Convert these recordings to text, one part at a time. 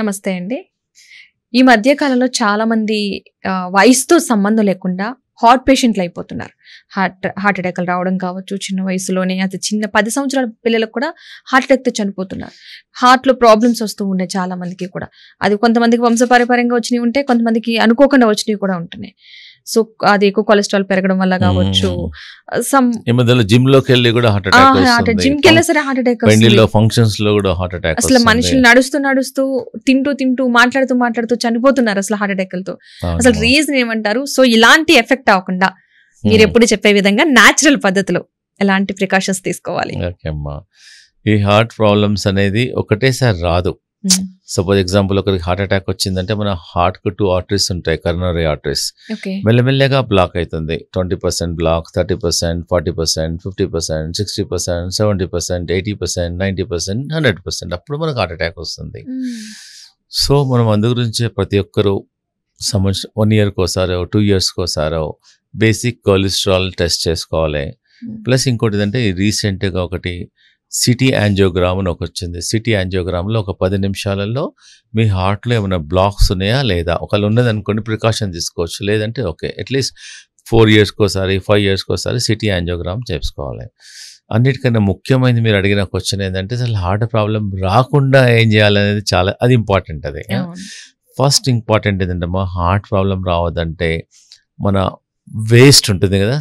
నమస్తే అండి. ఈ మధ్య కాలంలో చాలా మంది వయసుతో సంబంధం లేకుండా హార్ట్ పేషెంట్లు అయిపోతున్నారు. హార్ట్ అటాక్లు రావడం కావచ్చు, చిన్న వయసులోనే అది చిన్న 10 సంవత్సరాల పిల్లలకు కూడా హార్ట్ అటాక్తో చనిపోతున్నారు. హార్ట్లో ప్రాబ్లమ్స్ వస్తూ ఉన్నాయి చాలా మందికి కూడా. అది కొంతమందికి వంశపారంపర్యంగా వచ్చినవి ఉంటాయి, కొంతమందికి అనుకోకుండా వచ్చినవి కూడా ఉంటున్నాయి. సో అది ఎక్కువ కొలెస్ట్రాల్ పెరగడం వల్ల కావచ్చు, జిమ్ లోకి వెళ్ళి కూడా హార్ట్ అటాక్, జిమ్ కి వెళ్ళినా సరే హార్ట్ అటాక్, ఫంక్షన్స్ లో కూడా హార్ట్ అటాక్. అసలు మనుషులు నడుస్తూ తింటూ మాట్లాడుతూ చనిపోతున్నారు అసలు హార్ట్ అటాక్లతో. అసలు రీజన్ ఏమంటారు? సో ఇలాంటి ఎఫెక్ట్ అవ్వకుండా మీరు ఎప్పుడు చెప్పే విధంగా న్యాచురల్ పద్ధతిలో ఎలాంటి ప్రికాషన్స్ తీసుకోవాలి? ఈ హార్ట్ ప్రాబ్లమ్స్ అనేది ఒకటేసారి రాదు. సపోజ్ ఎగ్జాంపుల్ ఒకరికి హార్ట్ అటాక్ వచ్చిందంటే మన హార్ట్ కు 2 ఆర్టరీస్ ఉంటాయి, కరోనరీ ఆర్టరీస్. మెల్లమెల్లగా బ్లాక్ అవుతుంది. 20% బ్లాక్, 30%, 40%, 50%, 60%, 70%, 80%, 90%, 100%. అప్పుడు మనకు హార్ట్ అటాక్ వస్తుంది. సో మనం అందు గురించి ప్రతి ఒక్కరూ 1 ఇయర్కి ఒకసారో 2 ఇయర్స్కి ఒకసారో బేసిక్ కొలెస్ట్రాల్ టెస్ట్ చేసుకోవాలి. ప్లస్ ఇంకోటి ఏంటంటే రీసెంట్గా ఒకటి సిటీ యాంజియోగ్రామ్ అని వచ్చింది. సిటీ యాంజియోగ్రామ్లో ఒక 10 నిమిషాలలో మీ హార్ట్లో ఏమైనా బ్లాక్స్ ఉన్నాయా లేదా, ఒకవేళ ఉన్నదనుకోండి ప్రికాషన్ తీసుకోవచ్చు, లేదంటే ఓకే అట్లీస్ట్ 4 ఇయర్స్కి ఒకసారి 5 ఇయర్స్కి ఒకసారి సిటీ యాంజియోగ్రామ్ చేసుకోవాలి. అన్నిటికన్నా ముఖ్యమైనది మీరు అడిగిన క్వశ్చన్ ఏంటంటే అసలు హార్ట్ ప్రాబ్లం రాకుండా ఏం చేయాలనేది అది ఇంపార్టెంట్. అది ఫస్ట్ ఇంపార్టెంట్ ఏంటంటే మా హార్ట్ ప్రాబ్లం రావద్దంటే మన వేస్ట్ ఉంటుంది కదా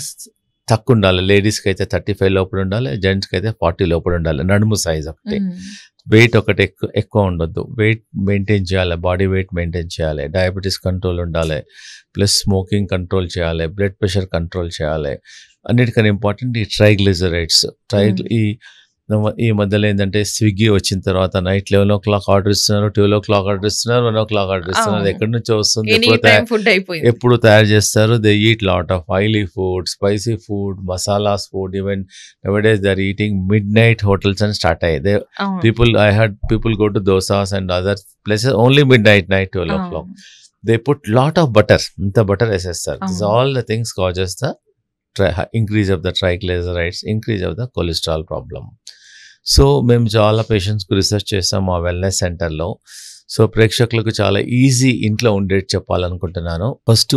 తక్కువ ఉండాలి. లేడీస్కి అయితే 35 లోపల ఉండాలి, జెంట్స్కి అయితే 40 లోపల ఉండాలి. నడుము సైజ్ ఒకటి, వెయిట్ ఒకటి ఎక్కువ ఉండొద్దు. వెయిట్ మెయింటైన్ చేయాలి, బాడీ వెయిట్ మెయింటైన్ చేయాలి, డయాబెటీస్ కంట్రోల్ ఉండాలి, ప్లస్ స్మోకింగ్ కంట్రోల్ చేయాలి, బ్లడ్ ప్రెషర్ కంట్రోల్ చేయాలి. అన్నిటికన్నా ఇంపార్టెంట్ ఈ ట్రైగ్లిజరైడ్స్. ఈ మధ్యలో ఏంటంటే స్విగ్గీ వచ్చిన తర్వాత నైట్ 11 o'clock ఆర్డర్ ఇస్తున్నారు, 12 o'clock ఆర్డర్ ఇస్తున్నారు, 1 o'clock ఆర్డర్ ఇస్తున్నారు. ఎక్కడి నుంచి వస్తుంది, ఎప్పుడు తయారు చేస్తారు? They eat lot of oily food, spicy food, masalas food. Even nowadays they are eating mid night hotels అని స్టార్ట్ అయ్యాయి. I heard people go to dosas and other places only midnight, 12 o'clock. They put lot of butter. ఇంత butter వేసేస్తారు. This all the things causes the increase of the triglycerides, increase of the cholesterol problem. So మేము చాలా పేషెంట్స్కి research చేస్తాం మా wellness సెంటర్లో. So ప్రేక్షకులకు చాలా ఈజీ ఇంట్లో ఉండేది చెప్పాలనుకుంటున్నాను. ఫస్ట్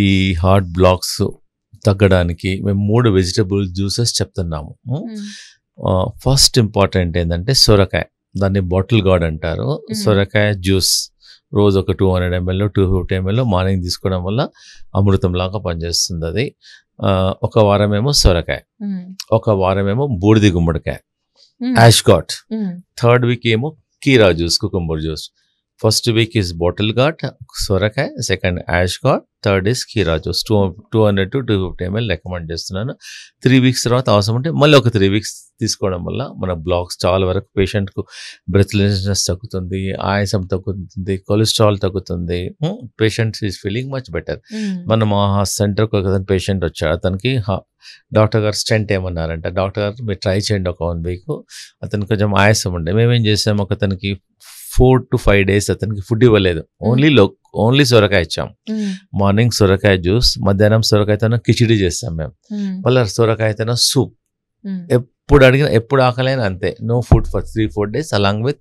ఈ హార్ట్ బ్లాక్స్ తగ్గడానికి మేము 3 వెజిటబుల్ జ్యూసెస్ చెప్తున్నాము. ఫస్ట్ ఇంపార్టెంట్ ఏంటంటే సొరకాయ, దాన్ని బాటిల్ గార్డ్ అంటారు. సొరకాయ జ్యూస్ రోజు ఒక 200 ml 250 ml మార్నింగ్ తీసుకోవడం వల్ల అమృతంలాగా పనిచేస్తుంది. అది ఒక వారమేమో సొరకాయ, ఒక వారమేమో బూడిది గుమ్మడికాయ, యాష్ గాట్. థర్డ్ వీక్ ఏమో కీరా juice, cucumber juice. First week is bottle gourd, సొరకాయ, second ash gourd, third is కీరా జ్యూస్. 200 to 250 ml రికమెండ్ చేస్తున్నాను. 3 weeks తర్వాత అవసరం ఉంటే మళ్ళీ ఒక 3 weeks తీసుకోవడం వల్ల మన బ్లాక్స్ చాలా వరకు పేషెంట్కు బ్రెత్లెస్నెస్ తగ్గుతుంది, ఆయాసం తగ్గుతుంది, కొలెస్ట్రాల్ తగ్గుతుంది. Patient is feeling much better. మనం మా సెంటర్కి ఒక పేషెంట్ వచ్చాడు. అతనికి డాక్టర్ గారు స్టెంట్ ఏమన్నారంటే, డాక్టర్ గారు మీరు ట్రై చేయండి ఒక 1 week. అతనికి కొంచెం ఆయాసం ఉండే. మేమేం చేసాము, ఒక అతనికి 4 to 5 days అతనికి ఫుడ్ ఇవ్వలేదు, ఓన్లీ సొరకాయ ఇచ్చాం. మార్నింగ్ సొరకాయ జ్యూస్, మధ్యాహ్నం సొరకాయతోనే కిచిడి చేస్తాం మేము, మళ్ళీ సొరకాయతోనే సూప్. ఎప్పుడు ఆకలైనా అంతే, no food for 3-4 days. Along with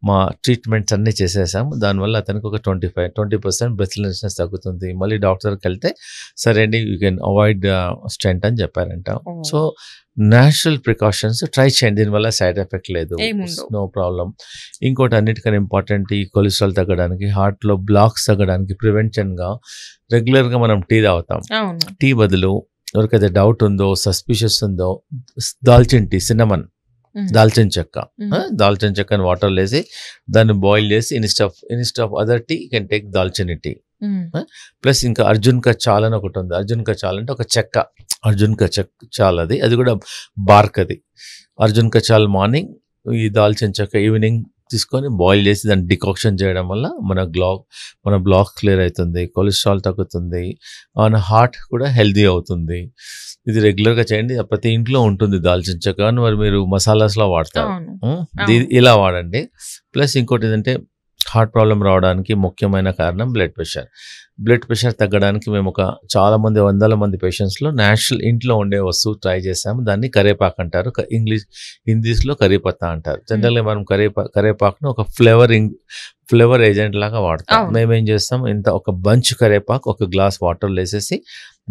మా ట్రీట్మెంట్స్ అన్నీ చేసేసాము. దానివల్ల అతనికి ఒక 20% బ్రెత్లెస్నెస్ తగ్గుతుంది. మళ్ళీ డాక్టర్కి వెళ్తే సరే అండి యూ కెన్ అవాయిడ్ స్టెంట్ అని చెప్పారంట. సో న్యాచురల్ ప్రికాషన్స్ ట్రై చేయండి, దీనివల్ల సైడ్ ఎఫెక్ట్ లేదు, నో ప్రాబ్లం. ఇంకోటి అన్నిటికన్నా ఇంపార్టెంట్, ఈ కొలెస్ట్రాల్ తగ్గడానికి, హార్ట్లో బ్లాక్స్ తగ్గడానికి ప్రివెన్షన్గా రెగ్యులర్గా మనం టీ తాగుతాం. టీ బదులు ఎవరికైతే డౌట్ ఉందో, సస్పిషియస్ ఉందో, దాల్చిన టీ, సిన్నమన్, దాల్చిన చెక్కని వాటర్లో వేసి దాన్ని బాయిల్ చేసి instead of other tea you can take దాల్చిన టీ. ప్లస్ ఇంకా అర్జున్ కా చాల్ అని ఒకటి ఉంది. అర్జున్ కా చాల్ అంటే ఒక చెక్క, అర్జున్ కా చాల్, అది కూడా బార్క్. అది అర్జున్ కా చాల్ మార్నింగ్, ఈ దాల్చిన చెక్క ఈవినింగ్ తీసుకొని బాయిల్ చేసి దాన్ని డికాక్షన్ చేయడం వల్ల మన బ్లాక్ క్లియర్ అవుతుంది, కొలెస్ట్రాల్ తగ్గుతుంది, మన హార్ట్ కూడా హెల్దీ అవుతుంది. ఇది రెగ్యులర్గా చేయండి. ప్రతి ఇంట్లో ఉంటుంది దాల్చిన చెక్క. మరి మీరు మసాలాస్లో వాడతారు, ఇలా వాడండి. ప్లస్ ఇంకోటి ఏంటంటే హార్ట్ ప్రాబ్లం రావడానికి ముఖ్యమైన కారణం బ్లడ్ ప్రెషర్. బ్లడ్ ప్రెషర్ తగ్గడానికి మేము చాలా మంది 100 మంది పేషెంట్స్లో నేచురల్ ఇంట్లో ఉండే వస్తువు ట్రై చేసాము. దాన్ని కరేపాకు అంటారు, హిందీస్లో కరీపత్తా అంటారు. జనరల్గా మనం కరేపాకును ఒక ఫ్లేవర్ ఏజెంట్ లాగా వాడతాం. మేమేం చేస్తాం, ఒక బంచ్ కరేపాకు ఒక గ్లాస్ వాటర్లో వేసేసి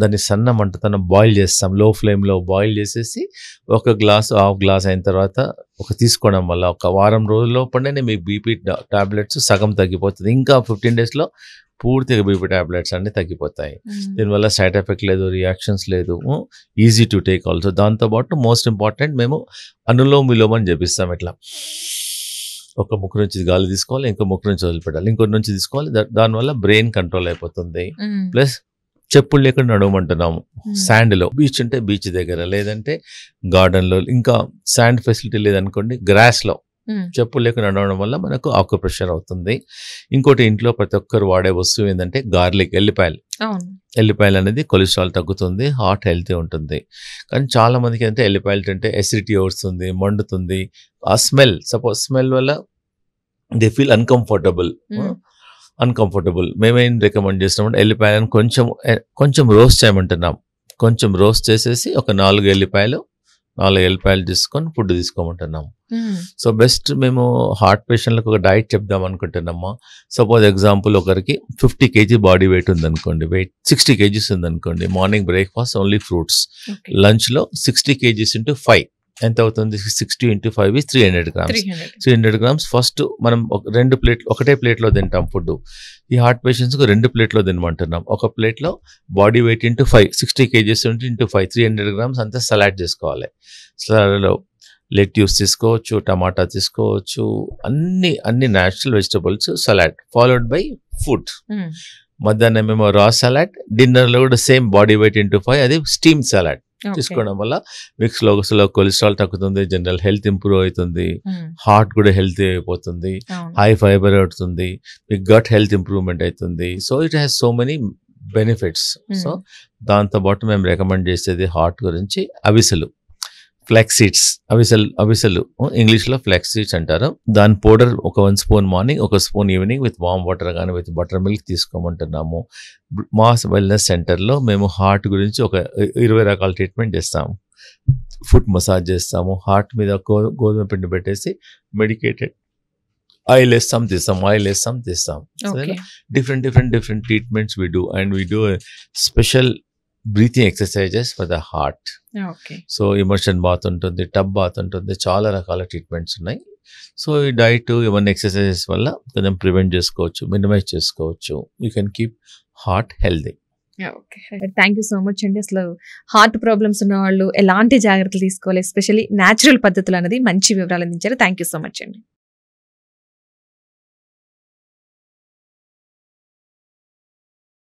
దాన్ని సన్న మంటతో బాయిల్ చేస్తాం. లో ఫ్లేమ్లో బాయిల్ చేసేసి ఒక గ్లాస్ హాఫ్ గ్లాస్ అయిన తర్వాత తీసుకోవడం వల్ల ఒక వారం రోజుల లోపలనే మీకు బీపీ టాబ్లెట్స్ సగం తగ్గిపోతుంది. ఇంకా 15 డేస్లో పూర్తిగా బీపీ టాబ్లెట్స్ అన్ని తగ్గిపోతాయి. దీనివల్ల సైడ్ ఎఫెక్ట్ లేదు, రియాక్షన్స్ లేదు, ఈజీ టు టేక్ ఆల్సో. దాంతోపాటు మోస్ట్ ఇంపార్టెంట్ మేము అనులోమ విలోమం చేపిస్తాం. ఇట్లా ఒక ముక్కు నుంచి గాలి తీసుకోవాలి, ఇంకో ముక్కు నుంచి వదిలిపెట్టాలి, ఇంకో నుంచి తీసుకోవాలి. దానివల్ల బ్రెయిన్ కంట్రోల్ అయిపోతుంది. ప్లస్ చెప్పులు లేకుండా నడవమంటున్నాము. శాండ్లో బీచ్ ఉంటే బీచ్ దగ్గర, లేదంటే గార్డెన్లో, ఇంకా శాండ్ ఫెసిలిటీ లేదనుకోండి గ్రాస్లో చెప్పులు లేకుండా నడవడం వల్ల మనకు ఆక్యూ ప్రెషర్ అవుతుంది. ఇంకోటి ఇంట్లో ప్రతి ఒక్కరు వాడే వస్తువు ఏంటంటే గార్లిక్, ఎల్లిపాయలు అనేది కొలెస్ట్రాల్ తగ్గుతుంది, హార్ట్ హెల్తీ ఉంటుంది. కానీ చాలా మందికి అంటే ఎల్లిపాయలు తింటే ఎసిడిటీ వస్తుంది, మండుతుంది. ఆ స్మెల్ వల్ల దే ఫీల్ అన్కంఫర్టబుల్. మేమేం రికమెండ్ చేస్తున్నామంటే ఎల్లిపాయలను కొంచెం రోస్ట్ చేయమంటున్నాం. కొంచెం రోస్ట్ చేసేసి ఒక 4 ఎల్లిపాయలు తీసుకొని ఫుడ్ తీసుకోమంటున్నాము. సో బెస్ట్ మేము హార్ట్ పేషెంట్లకు ఒక డైట్ చెప్దాం అనుకుంటున్నామా. సపోజ్ ఎగ్జాంపుల్ ఒకరికి 50 kg బాడీ వెయిట్ ఉందనుకోండి, వెయిట్ 60 kgs ఉందనుకోండి, మార్నింగ్ బ్రేక్ఫాస్ట్ ఓన్లీ ఫ్రూట్స్, లంచ్లో 60 kgs into 5 ఎంత అవుతుంది, 60 into 5 is 300 grams. 300 grams first మనం ఒకటే ప్లేట్లో తింటాం ఫుడ్. ఈ హార్ట్ పేషెంట్స్కు 2 ప్లేట్లో తినమంటున్నాం. ఒక ప్లేట్లో body weight into 5, 60 kgs into 5, 300 grams అంతా సలాడ్ చేసుకోవాలి. సలాడ్లో లెట్యూస్ తీసుకోవచ్చు, టమాటా తీసుకోవచ్చు, అన్ని natural vegetables salad followed by food. మధ్యాహ్నం మేము రా సలాడ్, డిన్నర్లో కూడా సేమ్ బాడీ వెయిట్ into 5 అది స్టీమ్ సలాడ్ తీసుకోవడం వల్ల మీకు స్లో కొలెస్ట్రాల్ తగ్గుతుంది, జనరల్ హెల్త్ ఇంప్రూవ్ అవుతుంది, హార్ట్ కూడా హెల్తీ అయిపోతుంది, హై ఫైబర్ అవుతుంది, మీకు గట్ హెల్త్ ఇంప్రూవ్మెంట్ అవుతుంది. So it has so many benefits. So దాంతోపాటు మేము రికమెండ్ చేసేది హార్ట్ గురించి అవిసెలు, ఫ్లాక్స్ సీడ్స్, అవిసెలు ఇంగ్లీష్లో ఫ్లాక్స్ సీడ్స్ అంటారు. దాని పౌడర్ ఒక 1 spoon morning, 1 spoon evening with warm water కానీ విత్ బటర్ మిల్క్ తీసుకోమంటున్నాము. మాస్ వెల్నెస్ సెంటర్లో మేము హార్ట్ గురించి ఒక 20 రకాల ట్రీట్మెంట్ చేస్తాము. ఫుట్ మసాజ్ చేస్తాము, హార్ట్ మీద గోధుమ పిండి పెట్టేసి మెడికేటెడ్ ఆయిల్ వేస్తాం తీస్తాం. Different treatments we do, and we do special breathing exercises for the heart. So immersion bath ఉంటుంది, టబ్ బాత్ ఉంటుంది, చాలా రకాల ట్రీట్మెంట్స్ ఉన్నాయి. సో ఈ డైట్ ఇవన్నీ ఎక్సర్సైజెస్ వల్ల కొంచెం ప్రివెంట్ చేసుకోవచ్చు, మినిమైజ్ చేసుకోవచ్చు. You can keep heart healthy. Thank you so much అండి. అసలు హార్ట్ ప్రాబ్లమ్స్ ఉన్న వాళ్ళు ఎలాంటి జాగ్రత్తలు తీసుకోవాలి, ఎస్పెషల్లీ న్యాచురల్ పద్ధతులు అనేది మంచి వివరాలు అందించారు. థ్యాంక్ యూ సో మచ్ అండి.